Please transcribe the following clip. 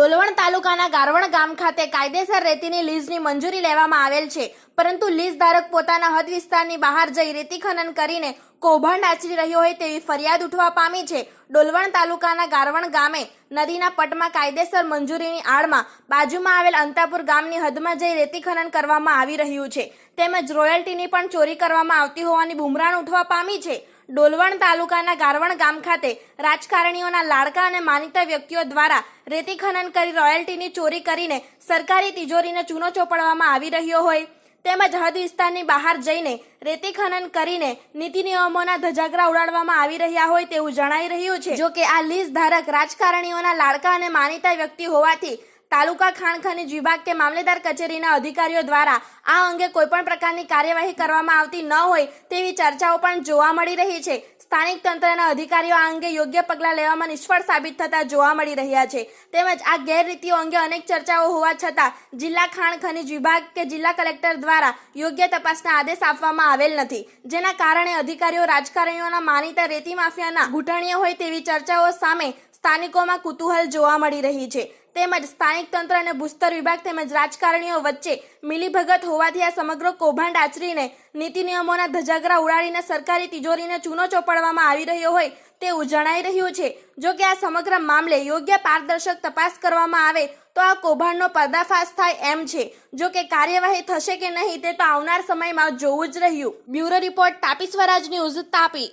ડોલવણ તાલુકાના ગારવણ ગામ ખાતે કાયદેસર રેતીની લીઝની મંજૂરી લેવામાં આવેલ છે, પરંતુ લીઝ ધારક પોતાના હદ વિસ્તારની બહાર જઈ રેતી ખનન કરીને કૌભાંડ આચરી રહ્યો હોય તેવી ફરિયાદ ઉઠવા પામી છે। ડોલવણ તાલુકાના ગારવણ ગામે નદીના પટમાં કાયદેસર મંજૂરીની આડમાં બાજુમાં આવેલ અંતાપુર ગામની હદમાં જઈ રેતી ખનન કરવામાં આવી રહ્યું છે, તેમજ રોયલ્ટીની પણ ચોરી કરવામાં આવતી હોવાની બુમરાણ ઉઠવા પામી છે। ડોલવણ તાલુકાના ગારવણ ગામ ખાતે રાજકારણીઓના લાડકા અને માનીતા વ્યક્તિઓ દ્વારા રેતી ખનન કરી રોયલ્ટીની ચોરી કરીને સરકારી તિજોરીને ચૂનો ચોપડવામાં આવી રહ્યો હોય તેમજ હદ વિસ્તારની બહાર જઈને રેતી ખનન કરીને નીતિ નિયમોના ધજાગરા ઉડાડવામાં આવી રહ્યા હોય તેવું જણાઈ રહ્યું છે। જો કે આ લીઝ ધારક રાજકારણીઓના લાડકા અને માનીતા વ્યક્તિ હોવાથી તાલુકા ખાણ ખનીજ વિભાગ કે મામલેદાર કચેરીના અધિકારીઓ દ્વારા આ અંગે કોઈપણ પ્રકારની કાર્યવાહી કરવામાં આવતી ન હોય તેવી ચર્ચાઓ પણ જોવા મળી રહી છે। સ્થાનિક તંત્રના અધિકારીઓ આ અંગે યોગ્ય પગલાં લેવામાં નિષ્ફળ સાબિત થતા જોવા મળી રહ્યા છે, તેમજ આ ગેરરીતિઓ અંગે અનેક ચર્ચાઓ હોવા છતાં જિલ્લા ખાણ ખનીજ વિભાગ કે જિલ્લા કલેક્ટર દ્વારા યોગ્ય તપાસના આદેશ આપવામાં આવેલ નથી, જેના કારણે અધિકારીઓ રાજકારણીઓના માનીતા રેતી માફિયાના ઘૂંટણીયા હોય તેવી ચર્ચાઓ સામે સ્થાનિકોમાં કુતૂહલ જોવા મળી રહી છે। તેમજ સ્થાનિક તંત્ર અને ભૂસ્તર વિભાગ તેમજ રાજકારણીઓ વચ્ચે મિલીભગત હોવાથી આ સમગ્ર કૌભાંડ આચરીને નીતિ નિયમોના ધજાગરા ઉડાડીને સરકારી તિજોરીને ચૂનો ચોપડવામાં આવી રહ્યો હોય તેવું જણાઈ રહ્યું છે। જો કે આ સમગ્ર મામલે યોગ્ય પારદર્શક તપાસ કરવામાં આવે તો આ કૌભાંડનો પર્દાફાશ થાય એમ છે। જો કે કાર્યવાહી થશે કે નહીં તે તો આવનાર સમયમાં જોવું જ રહ્યું। બ્યુરો રિપોર્ટ તાપી સ્વરાજ ન્યૂઝ તાપી।